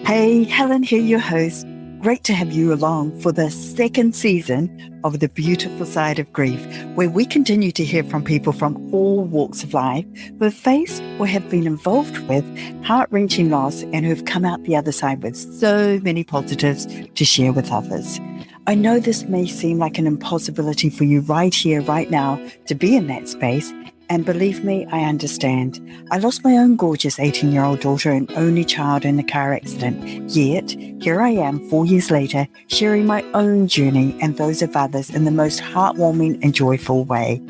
Hey, Helen here, your host. Great to have you along for the second season of The Beautiful Side of Grief, where we continue to hear from people from all walks of life who have faced or have been involved with heart-wrenching loss and who have come out the other side with so many positives to share with others. I know this may seem like an impossibility for you right here, right now, to be in that space. And believe me, I understand. I lost my own gorgeous 18-year-old daughter and only child in a car accident. Yet, here I am 4 years later, sharing my own journey and those of others in the most heartwarming and joyful way.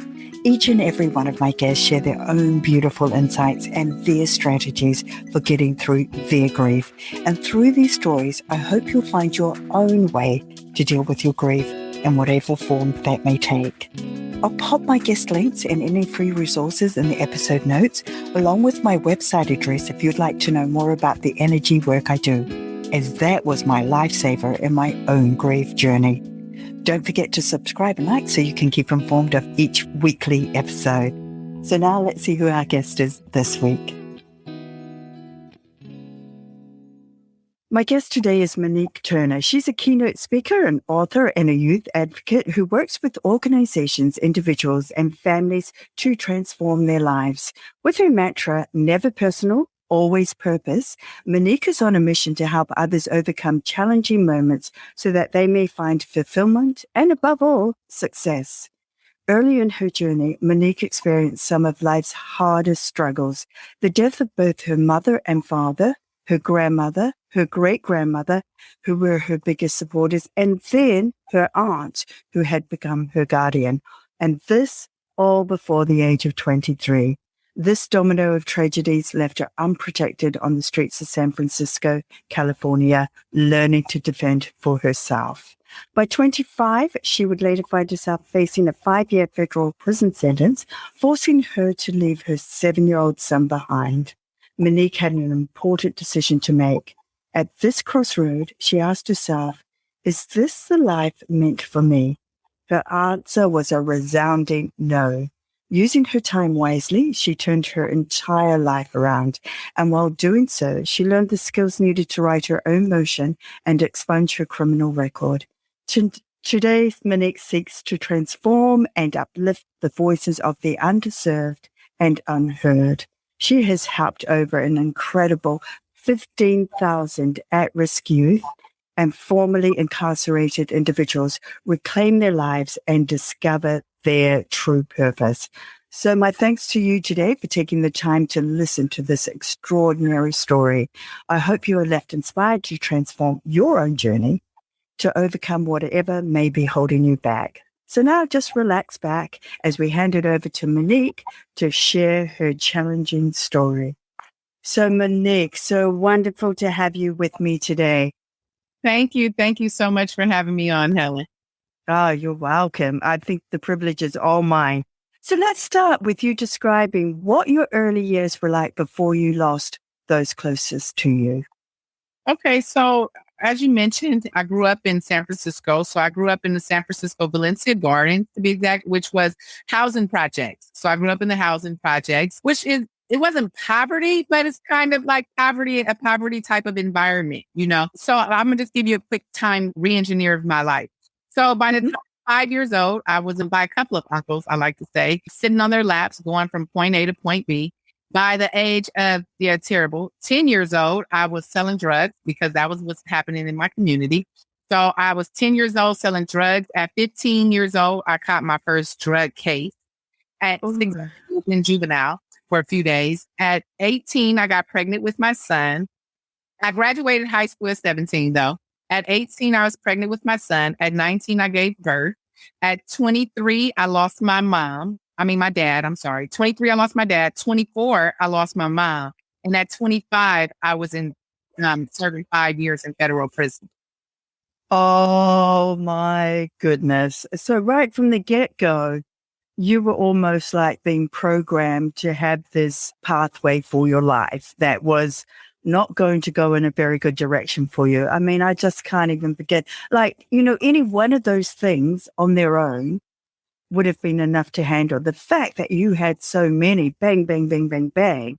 Each and every one of my guests share their own beautiful insights and their strategies for getting through their grief. And through these stories, I hope you'll find your own way to deal with your grief in whatever form that may take. I'll pop my guest links and any free resources in the episode notes, along with my website address if you'd like to know more about the energy work I do, as that was my lifesaver in my own grief journey. Don't forget to subscribe and like so you can keep informed of each weekly episode. So now let's see who our guest is this week. My guest today is Monique Turner. She's a keynote speaker, an author, and a youth advocate who works with organizations, individuals, and families to transform their lives. With her mantra, never personal, always purpose, Monique is on a mission to help others overcome challenging moments so that they may find fulfillment and, above all, success. Early in her journey, Monique experienced some of life's hardest struggles: the death of both her mother and father, her grandmother, her great-grandmother, who were her biggest supporters, and then her aunt, who had become her guardian. And this all before the age of 23. This domino of tragedies left her unprotected on the streets of San Francisco, California, learning to defend for herself. By 25, she would later find herself facing a 5-year federal prison sentence, forcing her to leave her 7-year-old son behind. Monique had an important decision to make. At this crossroad, she asked herself, is this the life meant for me? Her answer was a resounding no. Using her time wisely, she turned her entire life around. And while doing so, she learned the skills needed to write her own motion and expunge her criminal record. Today, Monique seeks to transform and uplift the voices of the underserved and unheard. She has helped over an incredible 15,000 at-risk youth and formerly incarcerated individuals reclaim their lives and discover their true purpose. So my thanks to you today for taking the time to listen to this extraordinary story. I hope you are left inspired to transform your own journey to overcome whatever may be holding you back. So now just relax back as we hand it over to Monique to share her challenging story. So Monique, so wonderful to have you with me today. Thank you. Thank you so much for having me on, Helen. Oh, you're welcome. I think the privilege is all mine. So let's start with you describing what your early years were like before you lost those closest to you. Okay, so as you mentioned, I grew up in San Francisco. So I grew up in the San Francisco Valencia Gardens, to be exact, which was housing projects. So I grew up in the housing projects, it wasn't poverty, but it's kind of like a poverty type of environment, So I'm going to just give you a quick time re-engineer of my life. So by the time 5 years old, I was by a couple of uncles, I like to say, sitting on their laps, going from point A to point B. By the age of, 10 years old, I was selling drugs because that was what's happening in my community. So I was 10 years old selling drugs. At 15 years old, I caught my first drug case. At 16, in juvenile for a few days. At 18, I got pregnant with my son. I graduated high school at 17, though. At 18, I was pregnant with my son. At 19, I gave birth. At 23, I lost my dad, I'm sorry. 23, I lost my dad. 24, I lost my mom. And at 25, I was serving 5 years in federal prison. Oh, my goodness. So right from the get-go, you were almost like being programmed to have this pathway for your life that was not going to go in a very good direction for you. I mean, I just can't even begin. Any one of those things on their own would have been enough to handle. The fact that you had so many bang, bang, bang, bang, bang.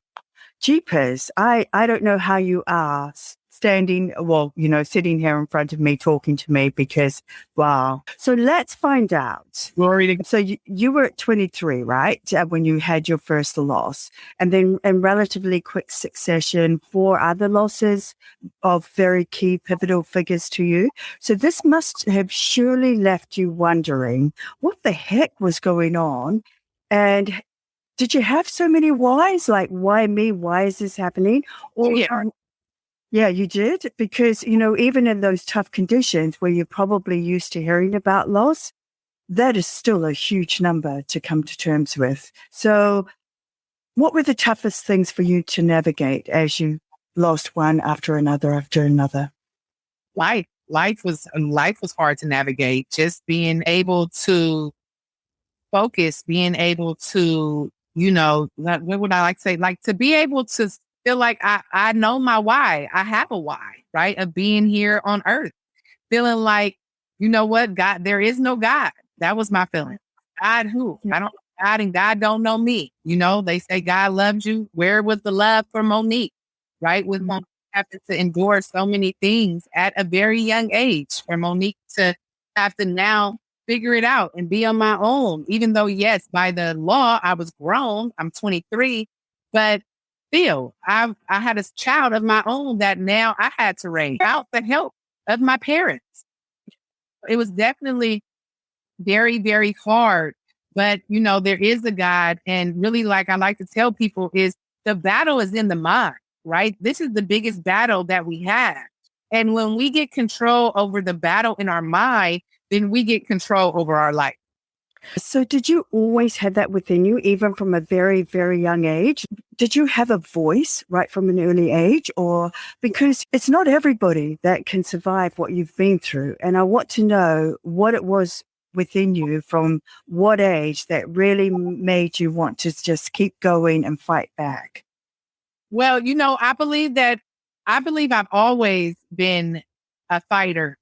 Jeepers, I don't know how you are sitting here in front of me, talking to me because, wow. So let's find out. Glory to God. So you were at 23, right? When you had your first loss, and then in relatively quick succession, 4 other losses of very key pivotal figures to you. So this must have surely left you wondering what the heck was going on. And did you have so many whys? Like, why me? Why is this happening? Or yeah, you did? Because, even in those tough conditions where you're probably used to hearing about loss, that is still a huge number to come to terms with. So what were the toughest things for you to navigate as you lost one after another after another? Life was hard to navigate. Just being able to focus, being able to, what would I like to say? Like to be able to feel like I know my why. I have a why, right? Of being here on earth. Feeling like, you know what, God, there is no God. That was my feeling. God who? I don't know God, and God don't know me. They say God loves you. Where was the love for Monique? Right? With Monique having to endure so many things at a very young age, for Monique to have to now figure it out and be on my own. Even though, yes, by the law, I was grown. I'm 23, but still, I had a child of my own that now I had to raise out the help of my parents. It was definitely very, very hard. But, there is a God. And really, like I like to tell people, is the battle is in the mind, right? This is the biggest battle that we have. And when we get control over the battle in our mind, then we get control over our life. So did you always have that within you, even from a very, very young age? Did you have a voice right from an early age? Or because it's not everybody that can survive what you've been through. And I want to know what it was within you from what age that really made you want to just keep going and fight back. Well, I believe I've always been a fighter,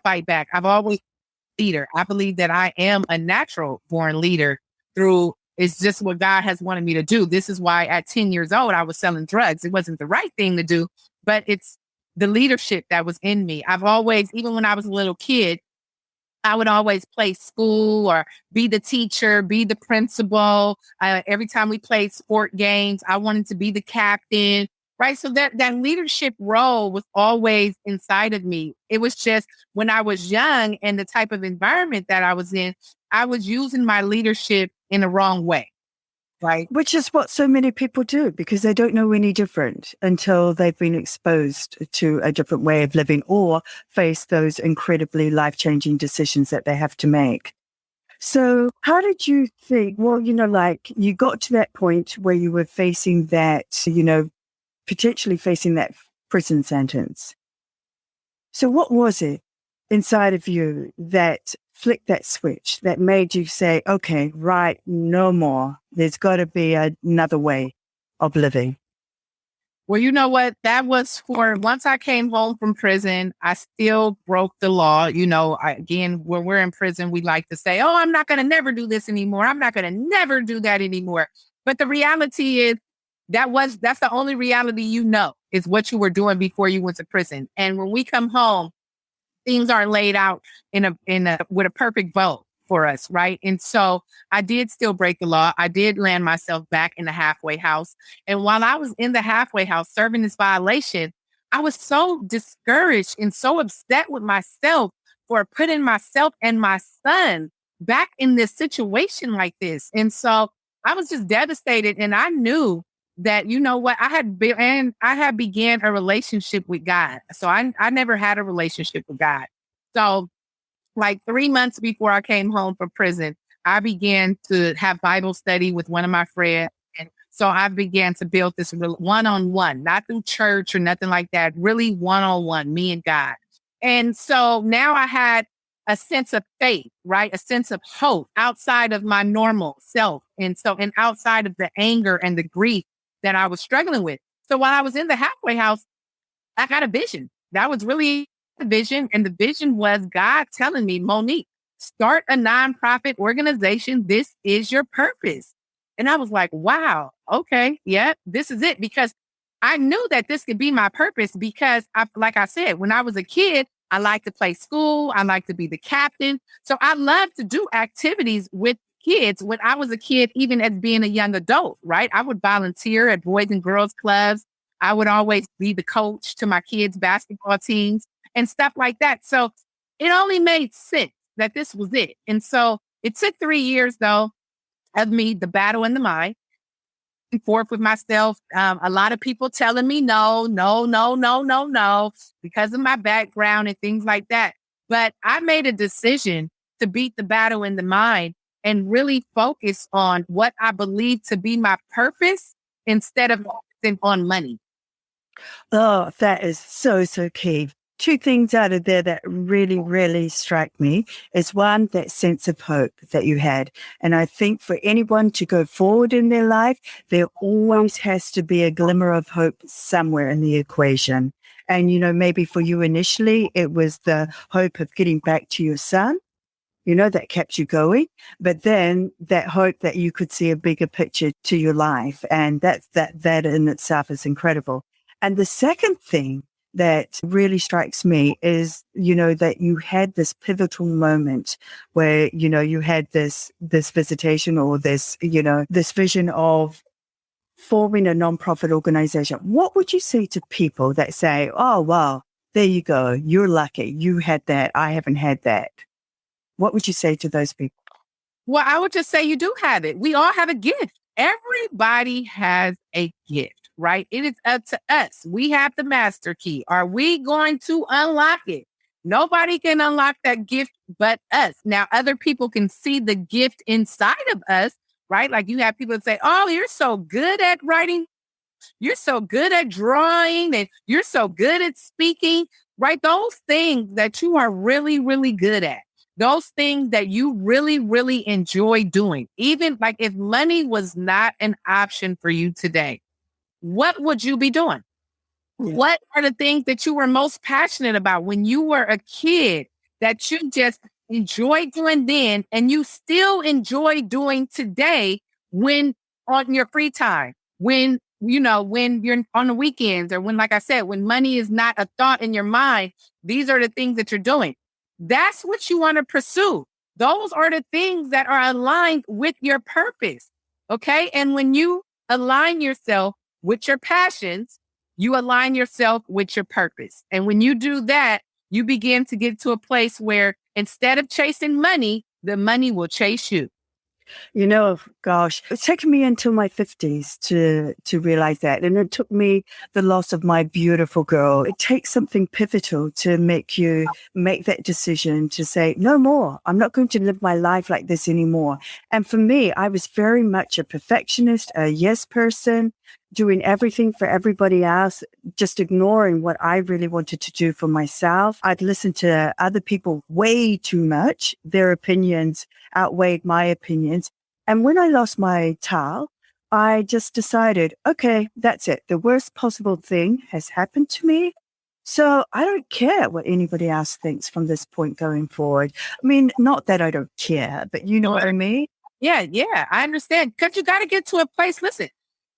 fight back. I've always leader. I believe that I am a natural born leader through it's just what God has wanted me to do. This is why at 10 years old, I was selling drugs. It wasn't the right thing to do, but it's the leadership that was in me. I've always, even when I was a little kid, I would always play school or be the teacher, be the principal. Every time we played sport games, I wanted to be the captain, right? So that leadership role was always inside of me. It was just when I was young and the type of environment that I was in, I was using my leadership in the wrong way. Right. Which is what so many people do because they don't know any different until they've been exposed to a different way of living or face those incredibly life-changing decisions that they have to make. So how did you think, well, like you got to that point where you were facing that, potentially facing that prison sentence. So what was it inside of you that flicked that switch that made you say, okay, right, no more. There's got to be another way of living? Well, you know what? That was for once I came home from prison, I still broke the law. Again, when we're in prison, we like to say, oh, I'm not going to never do this anymore. I'm not going to never do that anymore. But the reality is that's the only reality is what you were doing before you went to prison. And when we come home, things are laid out with a perfect vote for us, right? And so I did still break the law. I did land myself back in the halfway house. And while I was in the halfway house serving this violation, I was so discouraged and so upset with myself for putting myself and my son back in this situation like this. And so I was just devastated. And I knew that, I had began a relationship with God. So I never had a relationship with God. So like 3 months before I came home from prison, I began to have Bible study with one of my friends. And so I began to build this one-on-one, not through church or nothing like that, really one-on-one, me and God. And so now I had a sense of faith, right? A sense of hope outside of my normal self. And outside of the anger and the grief that I was struggling with. So while I was in the halfway house, I got a vision. That was really the vision. And the vision was God telling me, Monique, start a nonprofit organization. This is your purpose. And I was like, wow, okay, yeah, this is it. Because I knew that this could be my purpose because like I said, when I was a kid, I liked to play school. I liked to be the captain. So I loved to do activities with kids when I was a kid, even as being a young adult, right? I would volunteer at Boys and Girls Clubs. I would always be the coach to my kids' basketball teams and stuff like that. So it only made sense that this was it. And so it took 3 years, though, of me, the battle in the mind and forth with myself. A lot of people telling me no, no, no, no, no, no, because of my background and things like that. But I made a decision to beat the battle in the mind and really focus on what I believe to be my purpose instead of focusing on money. Oh, that is so, so key. Two things out of there that really, really strike me is one, that sense of hope that you had. And I think for anyone to go forward in their life, there always has to be a glimmer of hope somewhere in the equation. And, maybe for you initially, it was the hope of getting back to your son. That kept you going, but then that hope that you could see a bigger picture to your life. And that in itself is incredible. And the second thing that really strikes me is, that you had this pivotal moment where, you had this visitation or this, this vision of forming a nonprofit organization. What would you say to people that say, oh, wow, there you go. You're lucky. You had that. I haven't had that. What would you say to those people? Well, I would just say you do have it. We all have a gift. Everybody has a gift, right? It is up to us. We have the master key. Are we going to unlock it? Nobody can unlock that gift but us. Now, other people can see the gift inside of us, right? Like you have people that say, oh, you're so good at writing. You're so good at drawing and you're so good at speaking, right? Those things that you are really, really good at. Those things that you really, really enjoy doing. Even like if money was not an option for you today, what would you be doing? Yeah. What are the things that you were most passionate about when you were a kid that you just enjoyed doing then and you still enjoy doing today when on your free time, when you're on the weekends or when, like I said, when money is not a thought in your mind, these are the things that you're doing. That's what you want to pursue. Those are the things that are aligned with your purpose. Okay. And when you align yourself with your passions, you align yourself with your purpose. And when you do that, you begin to get to a place where instead of chasing money, the money will chase you. Gosh, it's taken me until my 50s to realize that. And it took me the loss of my beautiful girl. It takes something pivotal to make you make that decision to say, no more. I'm not going to live my life like this anymore. And for me, I was very much a perfectionist, a yes person, doing everything for everybody else, just ignoring what I really wanted to do for myself. I'd listen to other people way too much. Their opinions outweighed my opinions. And when I lost my towel, I just decided, okay, that's it. The worst possible thing has happened to me. So I don't care what anybody else thinks from this point going forward. I mean, not that I don't care, but you know what I mean? Yeah, I understand. Because you got to get to a place. Listen,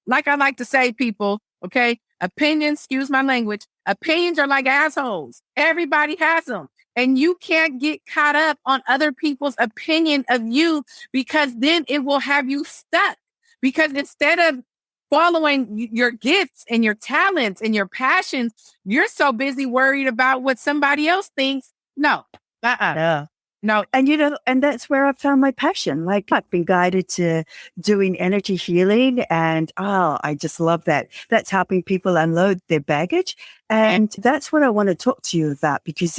like I like to say, people, okay, opinions, excuse my language, opinions are like assholes. Everybody has them. And you can't get caught up on other people's opinion of you because then it will have you stuck. Because instead of following your gifts and your talents and your passions, you're so busy worried about what somebody else thinks. No, Yeah. no. And, and that's where I found my passion. Like I've been guided to doing energy healing and, I just love that. That's helping people unload their baggage. And that's what I want to talk to you about because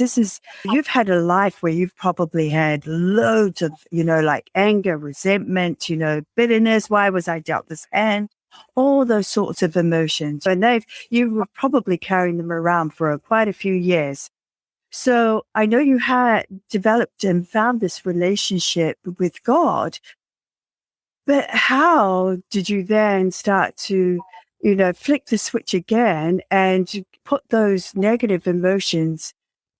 you've had a life where you've probably had loads of, like anger, resentment, bitterness. Why was I dealt this hand? All those sorts of emotions. And you were probably carrying them around for quite a few years. So I know you had developed and found this relationship with God, but how did you then start to, flick the switch again and put those negative emotions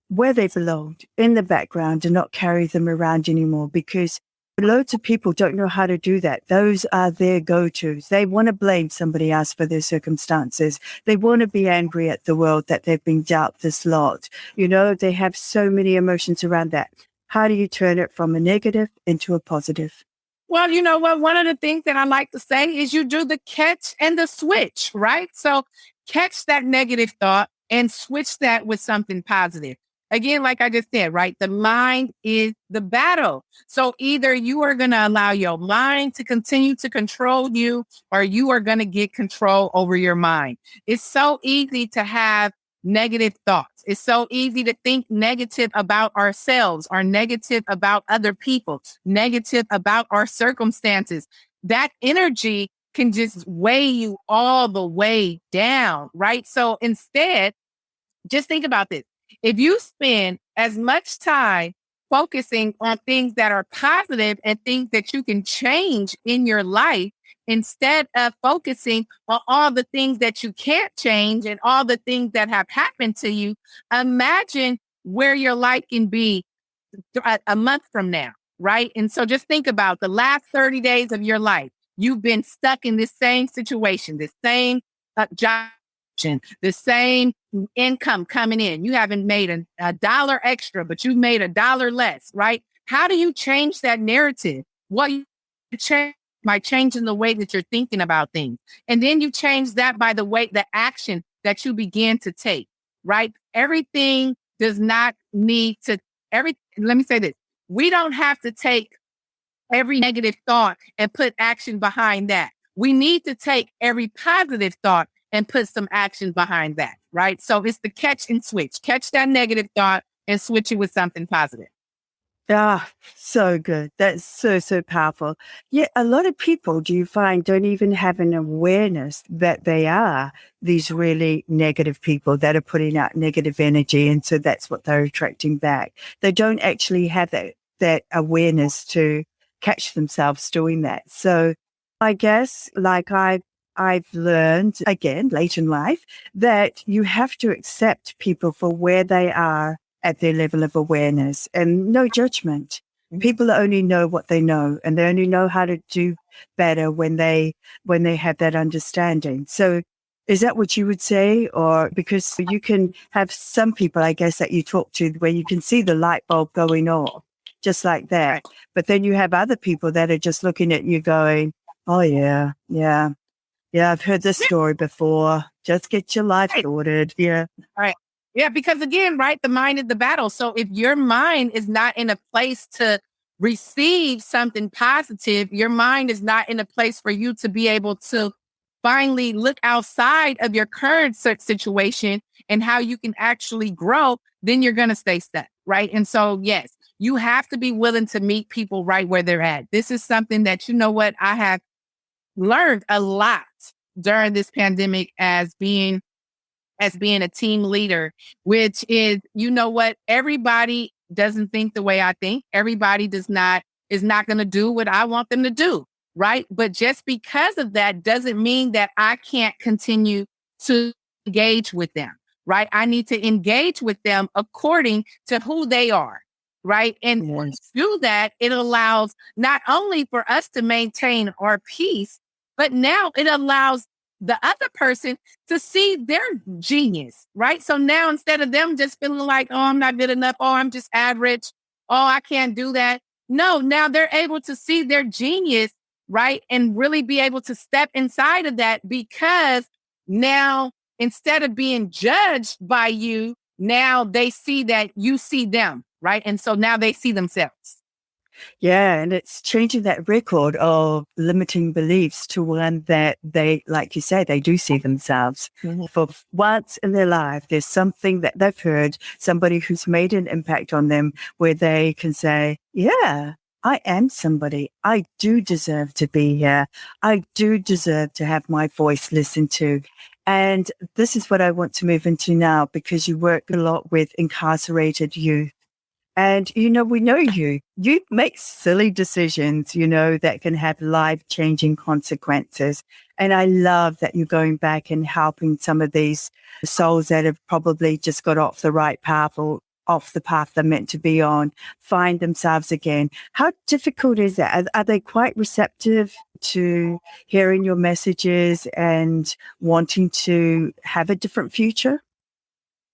where they belonged in the background and not carry them around anymore? Because Loads of people don't know how to do that. Those are their go-tos. They want to blame somebody else for their circumstances. They want to be angry at the world that they've been dealt this lot. They have so many emotions around that. How do you turn it from a negative into a positive? Well, you know what? One of the things that I like to say is you do the catch and the switch, right? So catch that negative thought and switch that with something positive. Again, like I just said, right? The mind is the battle. So either you are going to allow your mind to continue to control you, or you are going to get control over your mind. It's so easy to have negative thoughts. It's so easy to think negative about ourselves or negative about other people, negative about our circumstances. That energy can just weigh you all the way down, right? So instead, just think about this. If you spend as much time focusing on things that are positive and things that you can change in your life, instead of focusing on all the things that you can't change and all the things that have happened to you, imagine where your life can be a month from now, right? And so just think about the last 30 days of your life. You've been stuck in this same situation, the same job, the same income coming in. You haven't made a dollar extra, but you've made a dollar less, right? How do you change that narrative? Well, you change by changing the way that you're thinking about things. And then you change that by the action that you begin to take, right? Everything does not need to, let me say this. We don't have to take every negative thought and put action behind that. We need to take every positive thought and put some action behind that, right? So it's the catch and switch. Catch that negative thought and switch it with something positive. Ah, so good. That's so, so powerful. Yet a lot of people, do you find, don't even have an awareness that they are these really negative people that are putting out negative energy. And so that's what they're attracting back. They don't actually have that awareness to catch themselves doing that. So I guess like I've learned again late in life that you have to accept people for where they are at their level of awareness and no judgment. People only know what they know, and they only know how to do better when they have that understanding. So is that what you would say? Or because you can have some people, I guess, that you talk to where you can see the light bulb going off just like that. Right. But then you have other people that are just looking at you going, oh yeah, I've heard this story before. Just get your life sorted. Yeah. Right. Yeah, because again, right, the mind is the battle. So if your mind is not in a place to receive something positive, your mind is not in a place for you to be able to finally look outside of your current situation and how you can actually grow, then you're going to stay stuck, right? And so, yes, you have to be willing to meet people right where they're at. This is something that, you know what, I have learned a lot during this pandemic as being a team leader, which is, you know what, everybody doesn't think the way I think. Everybody is not going to do what I want them to do. Right. But just because of that doesn't mean that I can't continue to engage with them. Right. I need to engage with them according to who they are. Right. And through that, it allows not only for us to maintain our peace, but now it allows the other person to see their genius, right? So now instead of them just feeling like, oh, I'm not good enough, oh, I'm just average, oh, I can't do that. No, now they're able to see their genius, right? And really be able to step inside of that, because now instead of being judged by you, now they see that you see them, right? And so now they see themselves. Yeah, and it's changing that record of limiting beliefs to one that they, like you say, they do see themselves. Mm-hmm. For once in their life, there's something that they've heard, somebody who's made an impact on them, where they can say, yeah, I am somebody. I do deserve to be here. I do deserve to have my voice listened to. And this is what I want to move into now, because you work a lot with incarcerated youth. And, we know you make silly decisions, that can have life-changing consequences. And I love that you're going back and helping some of these souls that have probably just got off the right path or off the path they're meant to be on, find themselves again. How difficult is that? Are they quite receptive to hearing your messages and wanting to have a different future?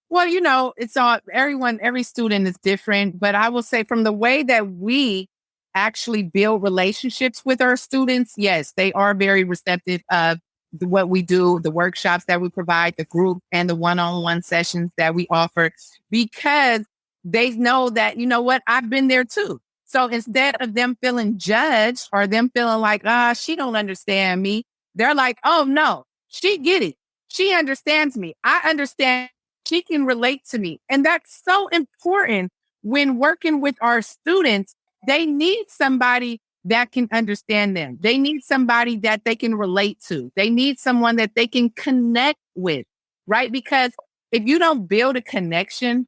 Well, it's all every student is different, but I will say from the way that we actually build relationships with our students, yes, they are very receptive of what we do, the workshops that we provide, the group and the one-on-one sessions that we offer, because they know that, you know what, I've been there too. So instead of them feeling judged or them feeling like, she don't understand me, they're like, oh no, she get it. She understands me. I understand, she can relate to me. And that's so important when working with our students. They need somebody that can understand them. They need somebody that they can relate to. They need someone that they can connect with, right? Because if you don't build a connection,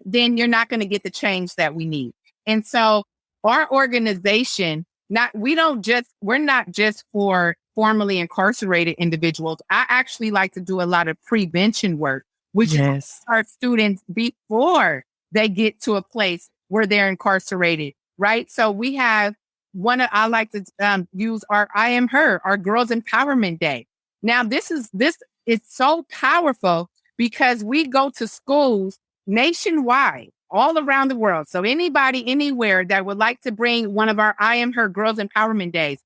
then you're not going to get the change that we need. And so our organization, we're not just for formerly incarcerated individuals. I actually like to do a lot of prevention work, which is Yes. our students before they get to a place where they're incarcerated, right? So we have I like to use our I Am Her, our Girls Empowerment Day. Now, this is so powerful because we go to schools nationwide, all around the world. So anybody, anywhere that would like to bring one of our I Am Her Girls Empowerment Days,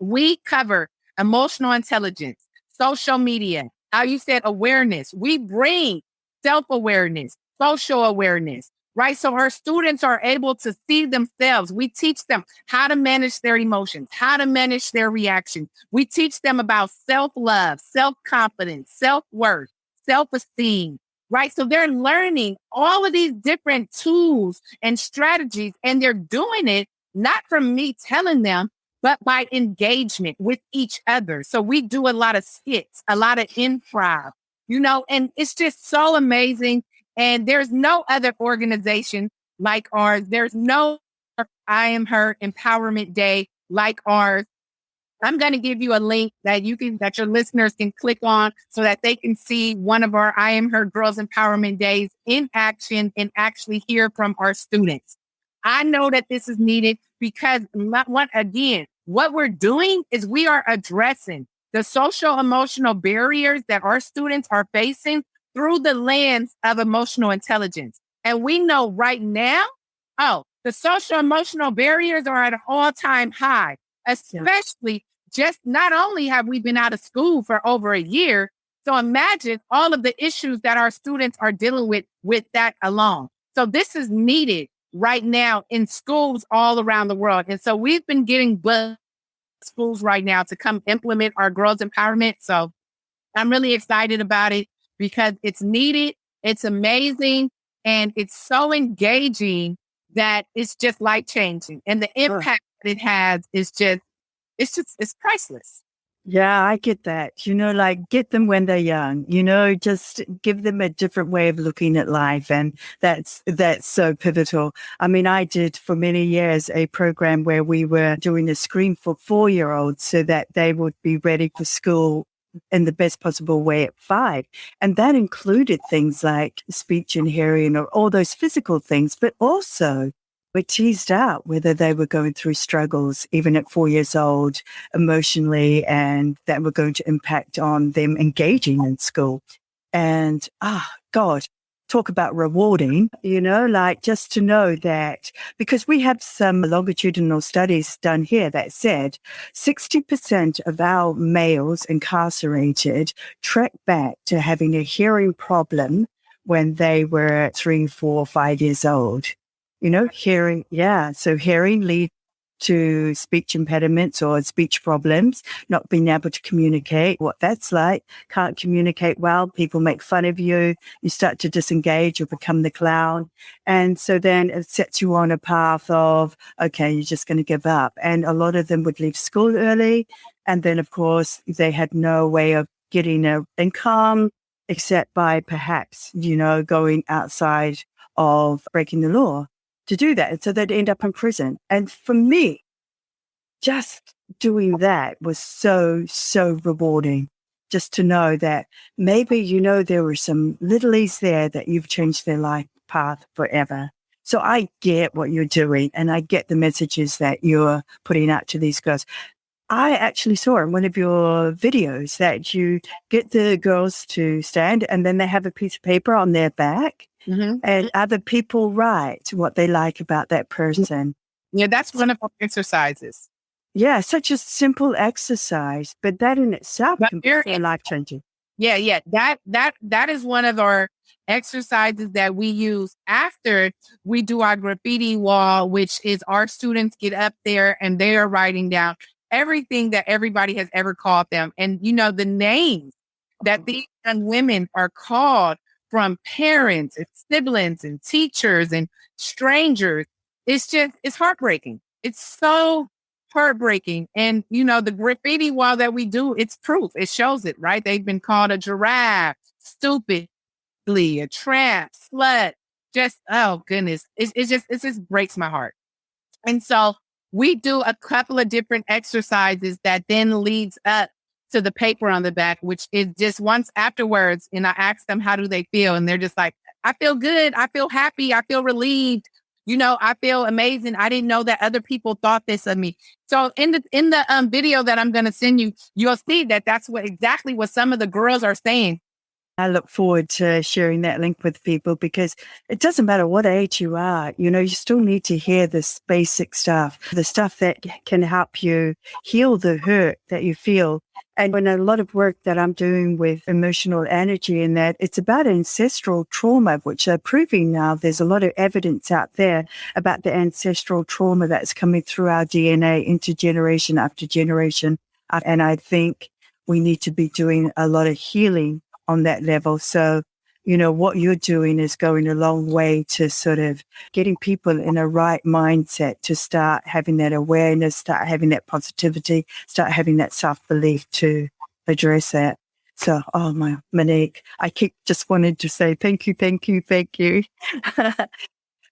we cover emotional intelligence, social media, how you said awareness. We bring self-awareness, social awareness, right? So our students are able to see themselves. We teach them how to manage their emotions, how to manage their reactions. We teach them about self-love, self-confidence, self-worth, self-esteem, right? So they're learning all of these different tools and strategies, and they're doing it not from me telling them, but by engagement with each other. So we do a lot of skits, a lot of improv, and it's just so amazing. And there's no other organization like ours. There's no I Am Her Empowerment Day like ours. I'm going to give you a link that that your listeners can click on so that they can see one of our I Am Her Girls Empowerment Days in action and actually hear from our students. I know that this is needed because what we're doing is we are addressing the social emotional barriers that our students are facing through the lens of emotional intelligence. And we know right now, the social emotional barriers are at an all-time high, especially just not only have we been out of school for over a year, so imagine all of the issues that our students are dealing with that alone. So this is needed right now in schools all around the world. And so we've been getting schools right now to come implement our girls empowerment. So I'm really excited about it because it's needed, it's amazing, and it's so engaging that it's just life changing. And the impact that it has is it's priceless. Yeah, I get that. Like get them when they're young, just give them a different way of looking at life. And that's so pivotal. I mean, I did for many years a program where we were doing a screen for 4-year-olds so that they would be ready for school in the best possible way at 5. And that included things like speech and hearing or all those physical things, but also we teased out whether they were going through struggles, even at 4 years old, emotionally, and that were going to impact on them engaging in school. And, God, talk about rewarding, like just to know that, because we have some longitudinal studies done here that said 60% of our males incarcerated track back to having a hearing problem when they were 3, 4, 5 years old. Hearing, yeah. So hearing leads to speech impediments or speech problems, not being able to communicate, what that's like. Can't communicate well. People make fun of you. You start to disengage or become the clown. And so then it sets you on a path of, okay, you're just going to give up. And a lot of them would leave school early. And then, of course, they had no way of getting an income except by perhaps, going outside of breaking the law to do that. And so they'd end up in prison. And for me, just doing that was so, so rewarding. Just to know that maybe, there were some littlies there that you've changed their life path forever. So I get what you're doing and I get the messages that you're putting out to these girls. I actually saw in one of your videos that you get the girls to stand and then they have a piece of paper on their back and other people write what they like about that person. Yeah, that's one of our exercises. Yeah, such a simple exercise, but that in itself But can be life changing. yeah. That is one of our exercises that we use after we do our graffiti wall, which is our students get up there and they are writing down everything that everybody has ever called them. And the names that these young women are called from parents and siblings and teachers and strangers. It's heartbreaking. It's so heartbreaking. And, the graffiti wall that we do, it's proof. It shows it, right? They've been called a giraffe, stupidly, a tramp, slut. Just, oh goodness. It just breaks my heart. And so we do a couple of different exercises that then leads up to the paper on the back, which is just once afterwards. And I ask them, how do they feel? And they're just like, I feel good. I feel happy. I feel relieved. I feel amazing. I didn't know that other people thought this of me. So in the video that I'm going to send you, you'll see that that's exactly what some of the girls are saying. I look forward to sharing that link with people because it doesn't matter what age you are, you still need to hear this basic stuff, the stuff that can help you heal the hurt that you feel. And when a lot of work that I'm doing with emotional energy and that it's about ancestral trauma, which they're proving now, there's a lot of evidence out there about the ancestral trauma that's coming through our DNA into generation after generation. And I think we need to be doing a lot of healing on that level. So, what you're doing is going a long way to sort of getting people in a right mindset to start having that awareness, start having that positivity, start having that self-belief to address that. So, oh my, Monique, I keep just wanted to say thank you, thank you, thank you.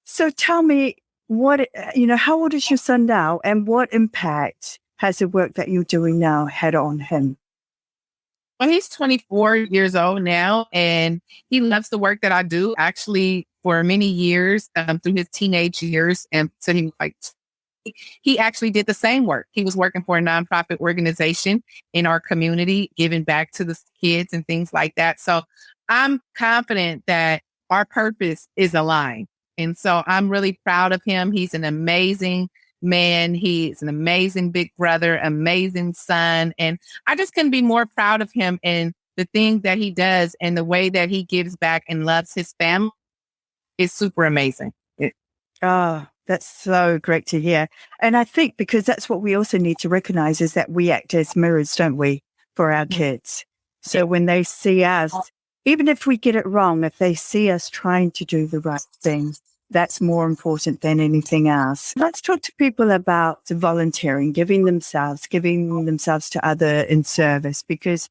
So tell me how old is your son now and what impact has the work that you're doing now had on him? Well, he's 24 years old now, and he loves the work that I do. Actually, for many years, through his teenage years, and so he actually did the same work. He was working for a nonprofit organization in our community, giving back to the kids and things like that. So I'm confident that our purpose is aligned, and so I'm really proud of him. He's an amazing man. He's an amazing big brother, amazing son. And I just couldn't be more proud of him and the things that he does and the way that he gives back and loves his family is super amazing. Oh, that's so great to hear. And I think because that's what we also need to recognize is that we act as mirrors, don't we, for our kids. So when they see us, even if we get it wrong, if they see us trying to do the right thing, that's more important than anything else. Let's talk to people about volunteering, giving themselves to other in service, because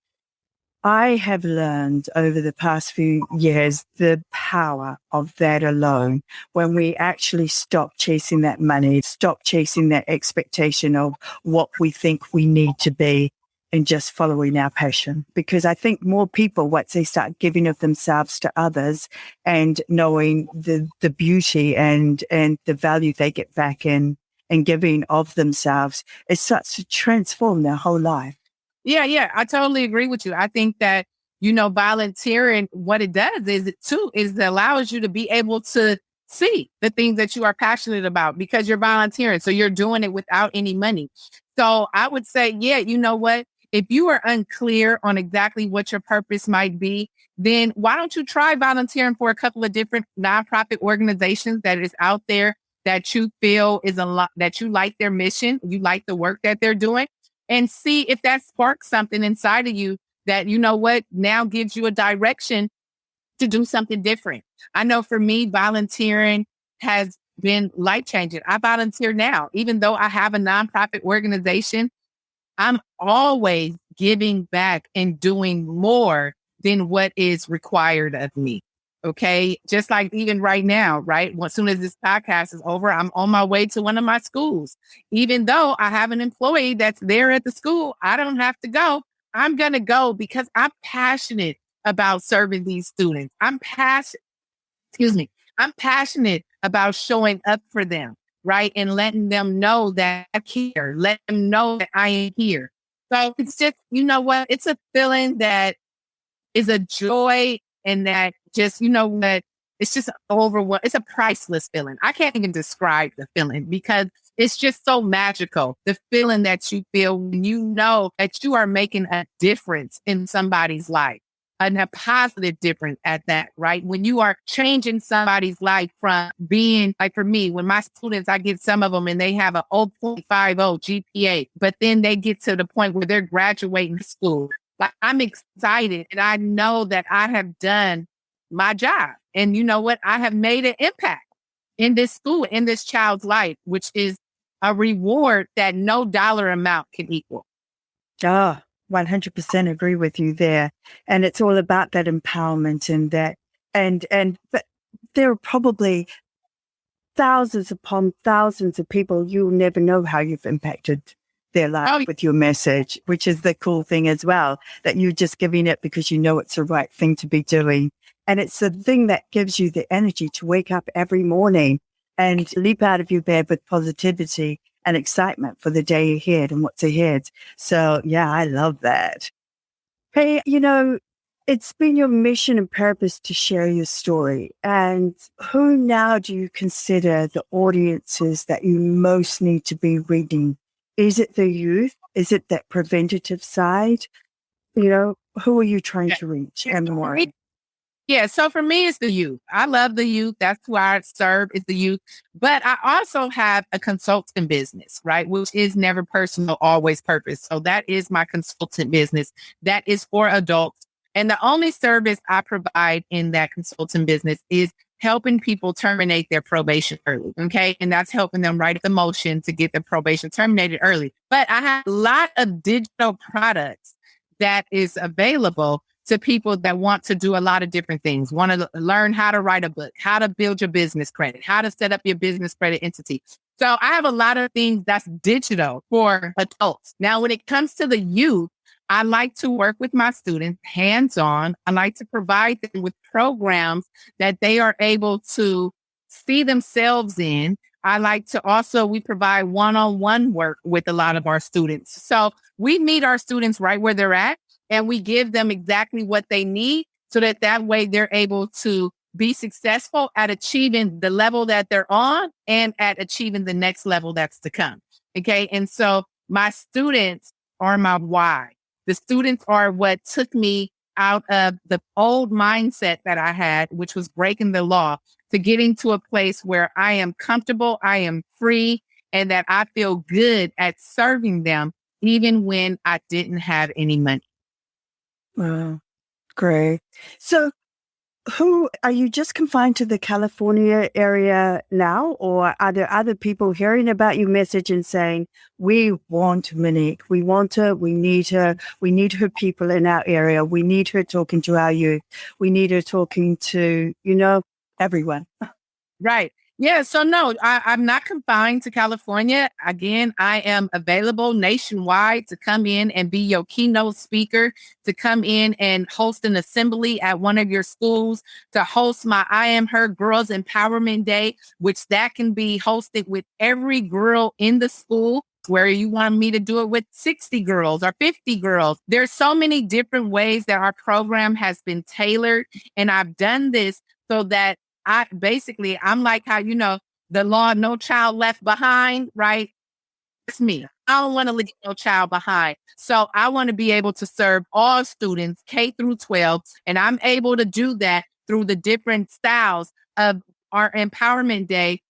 I have learned over the past few years the power of that alone. When we actually stop chasing that money, stop chasing that expectation of what we think we need to be, and just following our passion. Because I think more people, once they start giving of themselves to others and knowing the beauty and the value they get back in and giving of themselves, it starts to transform their whole life. Yeah, I totally agree with you. I think that, volunteering, what it does is it allows you to be able to see the things that you are passionate about because you're volunteering. So you're doing it without any money. So I would say, yeah, you know what? If you are unclear on exactly what your purpose might be, then why don't you try volunteering for a couple of different nonprofit organizations that is out there that you feel is a lot, that you like their mission, you like the work that they're doing, and see if that sparks something inside of you that, now gives you a direction to do something different. I know for me, volunteering has been life changing. I volunteer now, even though I have a nonprofit organization. I'm always giving back and doing more than what is required of me. Okay. Just like even right now, right? As soon as this podcast is over, I'm on my way to one of my schools. Even though I have an employee that's there at the school, I don't have to go. I'm going to go because I'm passionate about serving these students. I'm passionate I'm passionate about showing up for them, right? And letting them know that I care, let them know that I am here. So it's just, you know what? It's a feeling that is a joy and that just, you know what? It's just overwhelming. It's a priceless feeling. I can't even describe the feeling because it's just so magical. The feeling that you feel when you know that you are making a difference in somebody's life and a positive difference at that, right? When you are changing somebody's life from being like for me, when my students, I get some of them and they have a 0.50 GPA, but then they get to the point where they're graduating school. Like I'm excited and I know that I have done my job. And you know what? I have made an impact in this school, in this child's life, which is a reward that no dollar amount can equal. Ah, 100% agree with you there. And it's all about that empowerment and that, but there are probably thousands upon thousands of people you'll never know how you've impacted their life with your message, which is the cool thing as well, that you're just giving it because you know it's the right thing to be doing. And it's the thing that gives you the energy to wake up every morning and leap out of your bed with positivity and excitement for the day ahead and what's ahead. So yeah, I love that. Hey, it's been your mission and purpose to share your story. And who now do you consider the audiences that you most need to be reading? Is it the youth? Is it that preventative side? Who are you trying to reach and why? Yeah, so for me, it's the youth. I love the youth. That's who I serve is the youth. But I also have a consulting business, right? Which is never personal, always purpose. So that is my consultant business. That is for adults. And the only service I provide in that consulting business is helping people terminate their probation early. Okay. And that's helping them write the motion to get their probation terminated early. But I have a lot of digital products that is available to people that want to do a lot of different things, want to learn how to write a book, how to build your business credit, how to set up your business credit entity. So I have a lot of things that's digital for adults. Now, when it comes to the youth, I like to work with my students hands-on. I like to provide them with programs that they are able to see themselves in. I like to also, we provide one-on-one work with a lot of our students. So we meet our students right where they're at and we give them exactly what they need so that way they're able to be successful at achieving the level that they're on and at achieving the next level that's to come. Okay. And so my students are my why. The students are what took me out of the old mindset that I had, which was breaking the law, to getting to a place where I am comfortable, I am free, and that I feel good at serving them, even when I didn't have any money. Wow, great. So who are you just confined to the California area now, or are there other people hearing about your message and saying, we want Monique, we want her, we need her people in our area, we need her talking to our youth, we need her talking to, everyone? Right. Yeah. So no, I'm not confined to California. Again, I am available nationwide to come in and be your keynote speaker, to come in and host an assembly at one of your schools, to host my I Am Her Girls Empowerment Day, which that can be hosted with every girl in the school. Where you want me to do it with 60 girls or 50 girls. There's so many different ways that our program has been tailored. And I've done this so that I'm like how, the law, no child left behind, right? It's me. I don't want to leave no child behind. So I want to be able to serve all students K through 12. And I'm able to do that through the different styles of our empowerment day,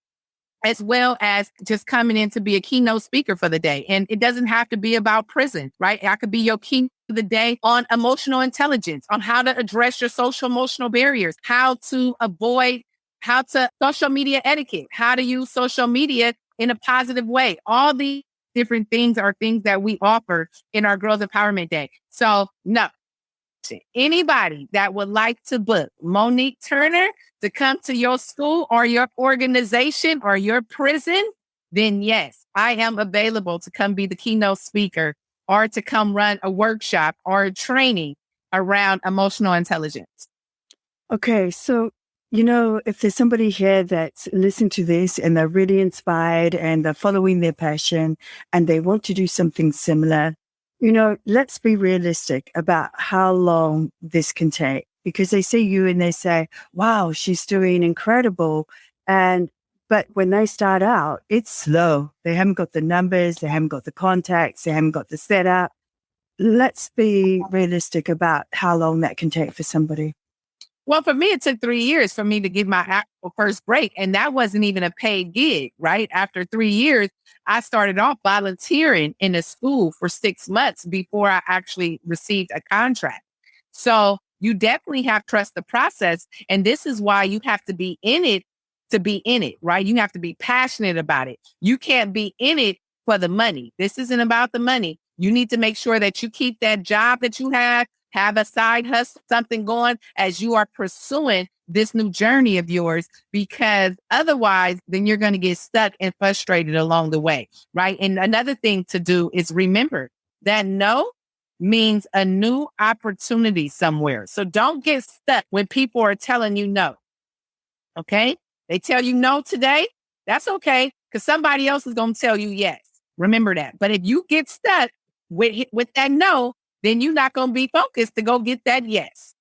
as well as just coming in to be a keynote speaker for the day. And it doesn't have to be about prison, right? I could be your keynote for the day on emotional intelligence, on how to address your social emotional barriers, how to social media etiquette, how to use social media in a positive way. All these different things are things that we offer in our Girls Empowerment Day. So no, anybody that would like to book Monique Turner to come to your school or your organization or your prison, then yes, I am available to come be the keynote speaker or to come run a workshop or a training around emotional intelligence. Okay, so If there's somebody here that's listened to this and they're really inspired and they're following their passion and they want to do something similar, let's be realistic about how long this can take, because they see you and they say, wow, she's doing incredible. But when they start out, it's slow. They haven't got the numbers, they haven't got the contacts, they haven't got the setup. Let's be realistic about how long that can take for somebody. Well, for me, it took 3 years for me to get my actual first break. And that wasn't even a paid gig, right? After 3 years, I started off volunteering in a school for 6 months before I actually received a contract. So you definitely have to trust the process. And this is why you have to be in it to be in it, right? You have to be passionate about it. You can't be in it for the money. This isn't about the money. You need to make sure that you keep that job that you have a side hustle, something going as you are pursuing this new journey of yours, because otherwise, then you're going to get stuck and frustrated along the way, right? And another thing to do is remember that no means a new opportunity somewhere. So don't get stuck when people are telling you no, okay? They tell you no today, that's okay, because somebody else is going to tell you yes. Remember that. But if you get stuck with that no, then you're not going to be focused to go get that yes.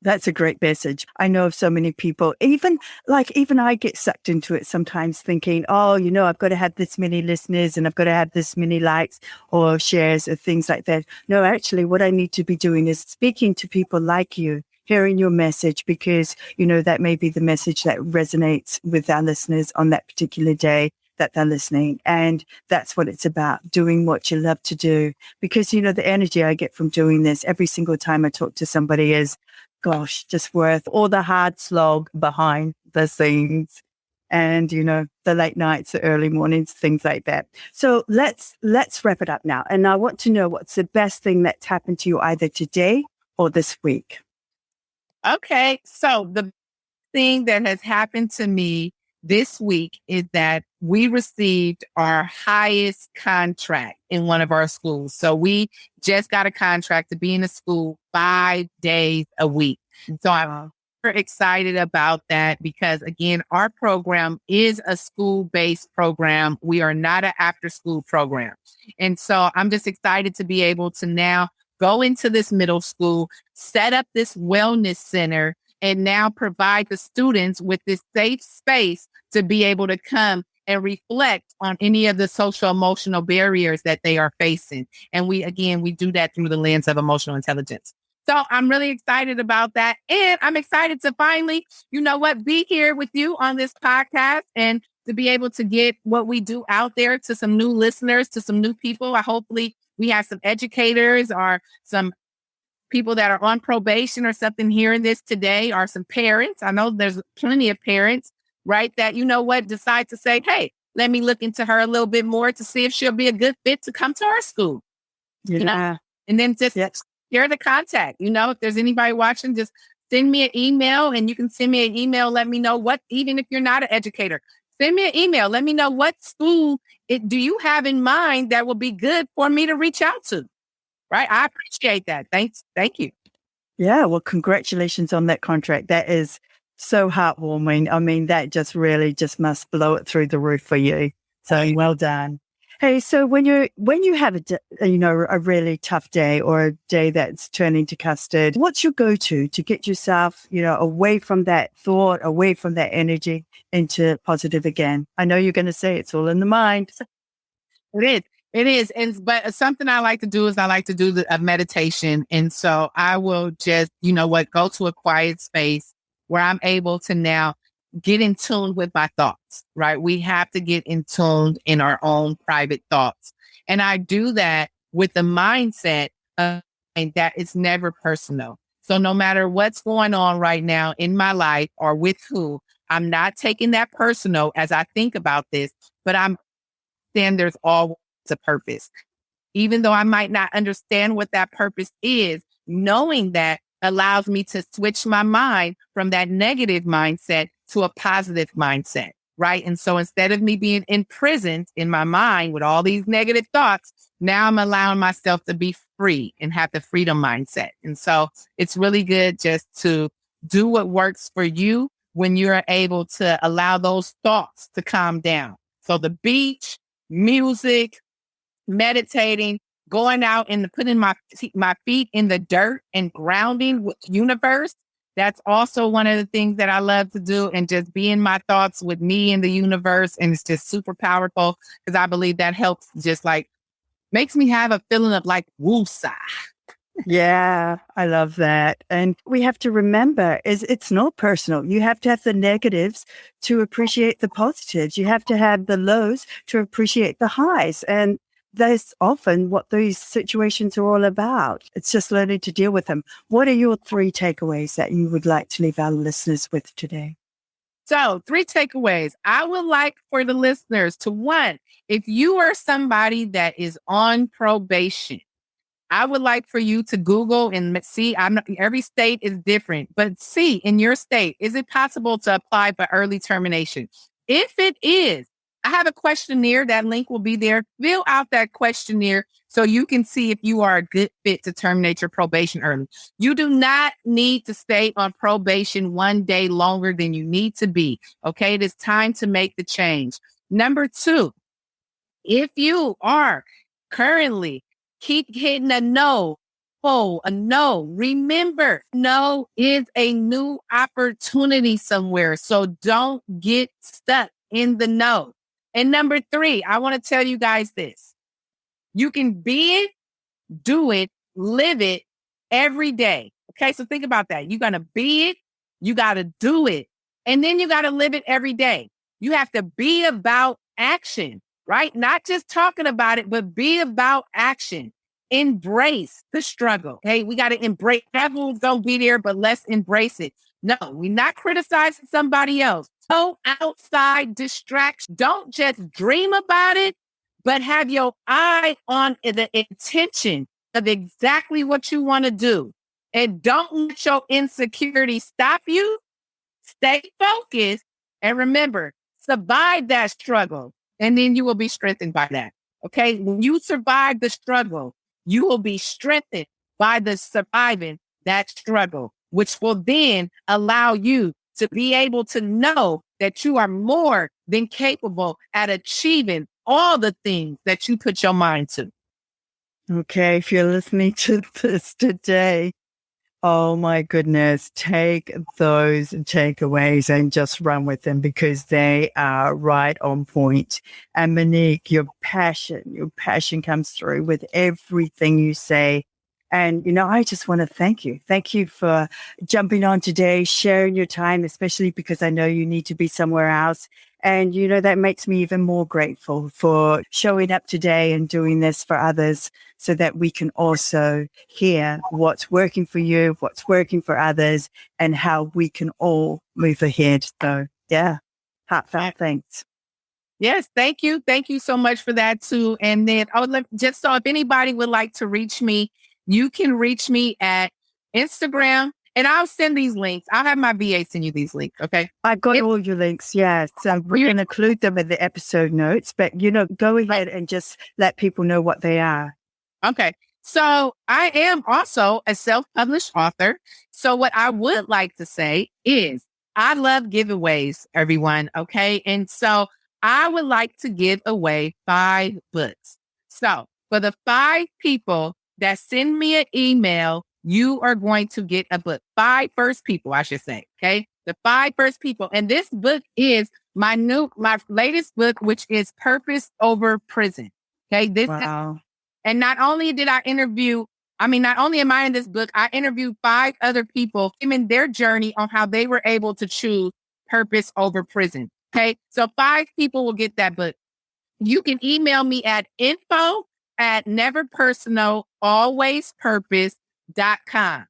That's a great message. I know of so many people, even I get sucked into it sometimes thinking, oh, I've got to have this many listeners and I've got to have this many likes or shares or things like that. No, actually, what I need to be doing is speaking to people like you, hearing your message, because, that may be the message that resonates with our listeners on that particular day that they're listening. And that's what it's about, doing what you love to do. Because, the energy I get from doing this every single time I talk to somebody is, gosh, just worth all the hard slog behind the scenes and, the late nights, the early mornings, things like that. So let's wrap it up now. And I want to know, what's the best thing that's happened to you either today or this week? Okay. So the thing that has happened to me this week is that we received our highest contract in one of our schools. So we just got a contract to be in a school 5 days a week. So I'm super excited about that because, again, our program is a school-based program. We are not an after-school program. And so I'm just excited to be able to now go into this middle school, set up this wellness center, and now provide the students with this safe space to be able to come and reflect on any of the social emotional barriers that they are facing. And we do that through the lens of emotional intelligence. So I'm really excited about that. And I'm excited to finally, be here with you on this podcast and to be able to get what we do out there to some new listeners, to some new people. Hopefully we have some educators or some people that are on probation or something hearing this today, or some parents. I know there's plenty of parents, right, that, decide to say, hey, let me look into her a little bit more to see if she'll be a good fit to come to our school. Yeah. And then just share the contact. If there's anybody watching, just send me an email, and you can send me an email. Let me know even if you're not an educator, send me an email. Let me know what school do you have in mind that will be good for me to reach out to. Right. I appreciate that. Thanks. Thank you. Yeah. Well, congratulations on that contract. That is so heartwarming. I mean, that just really just must blow it through the roof for you. So well done. Hey, so when you have a really tough day or a day that's turning to custard, what's your go-to to get yourself, away from that thought, away from that energy into positive again? I know you're going to say it's all in the mind. It is. It is. But something I like to do is a meditation. And so I will just, go to a quiet space where I'm able to now get in tune with my thoughts, right? We have to get in tune in our own private thoughts. And I do that with the mindset of that it's never personal. So no matter what's going on right now in my life or with who, I'm not taking that personal as I think about this, but then there's always a purpose. Even though I might not understand what that purpose is, knowing that allows me to switch my mind from that negative mindset to a positive mindset, right? And so instead of me being imprisoned in my mind with all these negative thoughts, now I'm allowing myself to be free and have the freedom mindset. And so it's really good just to Do what works for you when you're able to allow those thoughts to calm down. So the beach, music, meditating, going out and putting my feet in the dirt and grounding with the universe. That's also one of the things that I love to do, and just be in my thoughts with me and the universe. And it's just super powerful because I believe that helps, just like makes me have a feeling of like woosah. Yeah, I love that. And we have to remember is it's not personal. You have to have the negatives to appreciate the positives. You have to have the lows to appreciate the highs. And that's often what these situations are all about. It's just learning to deal with them. What are your 3 takeaways that you would like to leave our listeners with today? So 3 takeaways. I would like for the listeners to, one, if you are somebody that is on probation, I would like for you to Google and see, every state is different, but see in your state, is it possible to apply for early termination? If it is, I have a questionnaire. That link will be there. Fill out that questionnaire so you can see if you are a good fit to terminate your probation early. You do not need to stay on probation one day longer than you need to be. Okay. It is time to make the change. Number 2, if you are currently keep hitting a no, remember, no is a new opportunity somewhere. So don't get stuck in the no. And number 3, I want to tell you guys this. You can be it, do it, live it every day. Okay, so think about that. You're going to be it, you got to do it, and then you got to live it every day. You have to be about action, right? Not just talking about it, but be about action. Embrace the struggle. Hey, we got to embrace. Everyone's going to be there, but let's embrace it. No, we're not criticizing somebody else. No outside distraction. Don't just dream about it, but have your eye on the intention of exactly what you want to do. And don't let your insecurity stop you. Stay focused and remember, survive that struggle. And then you will be strengthened by that. Okay. When you survive the struggle, you will be strengthened by the surviving that struggle, which will then allow you to be able to know that you are more than capable at achieving all the things that you put your mind to. Okay, if you're listening to this today, oh my goodness, take those takeaways and just run with them because they are right on point. And Monique, your passion comes through with everything you say. And, I just want to thank you. Thank you for jumping on today, sharing your time, especially because I know you need to be somewhere else. And, that makes me even more grateful for showing up today and doing this for others so that we can also hear what's working for you, what's working for others, and how we can all move ahead. So, yeah, heartfelt thanks. Yes, thank you. Thank you so much for that too. And then just so if anybody would like to reach me, you can reach me at Instagram, and I'll send these links. I'll have my VA send you these links. Okay. I've got all your links. Yeah. So we're going to include them in the episode notes, but, go ahead and just let people know what they are. Okay. So I am also a self-published author. So what I would like to say is I love giveaways, everyone. Okay. And so I would like to give away 5 books. So for the 5 people that send me an email, you are going to get a book. 5 first people, I should say. Okay. The 5 first people. And this book is my latest book, which is Purpose Over Prison. Okay. Wow. And not only am I in this book, I interviewed 5 other people in their journey on how they were able to choose purpose over prison. Okay. So 5 people will get that book. You can email me at info@neverpersonalalwayspurpose.com.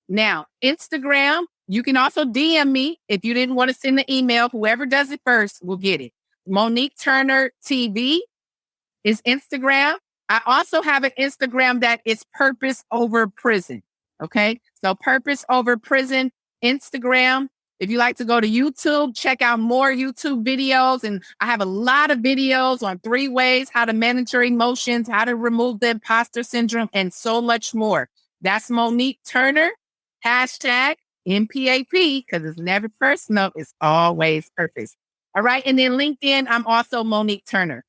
Now, Instagram, you can also DM me if you didn't want to send the email. Whoever does it first will get it. Monique Turner TV is Instagram. I also have an Instagram that is Purpose Over Prison. Okay. So Purpose Over Prison, Instagram. If you like to go to YouTube, check out more YouTube videos. And I have a lot of videos on 3 ways how to manage your emotions, how to remove the imposter syndrome, and so much more. That's Monique Turner, MPAP, because it's never personal, it's always purpose. All right. And then LinkedIn, I'm also Monique Turner.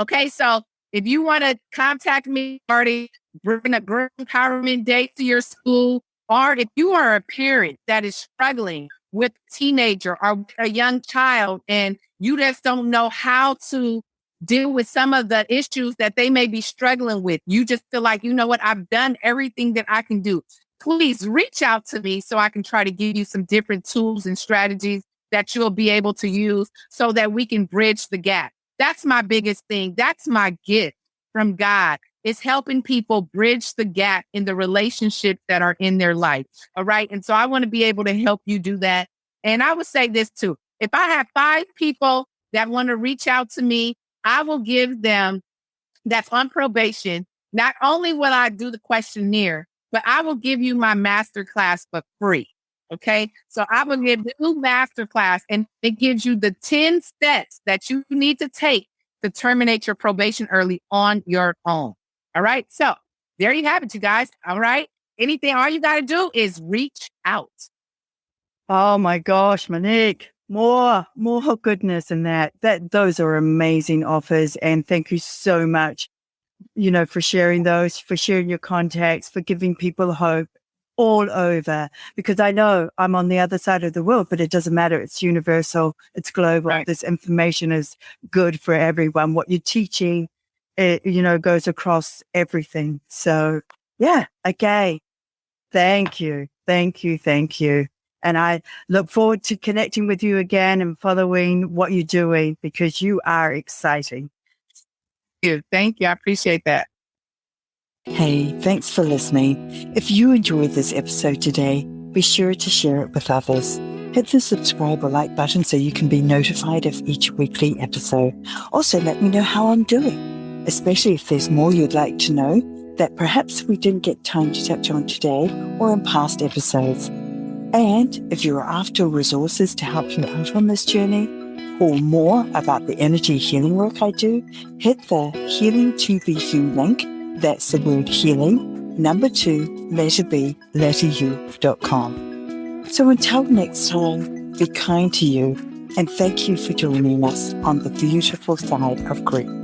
Okay. So if you want to contact me, already bring a girl empowerment day to your school, or if you are a parent that is struggling with a teenager or a young child and you just don't know how to deal with some of the issues that they may be struggling with, you just feel like, you know what, I've done everything that I can do. Please reach out to me so I can try to give you some different tools and strategies that you'll be able to use so that we can bridge the gap. That's my biggest thing. That's my gift from God. It's helping people bridge the gap in the relationships that are in their life. All right. And so I want to be able to help you do that. And I would say this too. If I have 5 people that want to reach out to me, I will give them, that's on probation. Not only will I do the questionnaire, but I will give you my master class for free. Okay. So I will give you master class, and it gives you the 10 steps that you need to take to terminate your probation early on your own. All right. So there you have it, you guys. All right. All you got to do is reach out. Oh my gosh, Monique, more goodness in that. Those are amazing offers. And thank you so much, for sharing those, for sharing your contacts, for giving people hope all over, because I know I'm on the other side of the world, but it doesn't matter. It's universal. It's global. Right. This information is good for everyone. What you're teaching, it, goes across everything. So yeah. Okay. Thank you. Thank you. Thank you. And I look forward to connecting with you again and following what you're doing, because you are exciting. Thank you. I appreciate that. Hey, thanks for listening. If you enjoyed this episode today, be sure to share it with others. Hit the subscribe or like button so you can be notified of each weekly episode. Also, let me know how I'm doing, especially if there's more you'd like to know that perhaps we didn't get time to touch on today or in past episodes. And if you're after resources to help you out on this journey, or more about the energy healing work I do, hit the Healing to Be You link. That's the word healing, number 2, letter B, letter U.com. So until next time, be kind to you, and thank you for joining us on the beautiful side of grief.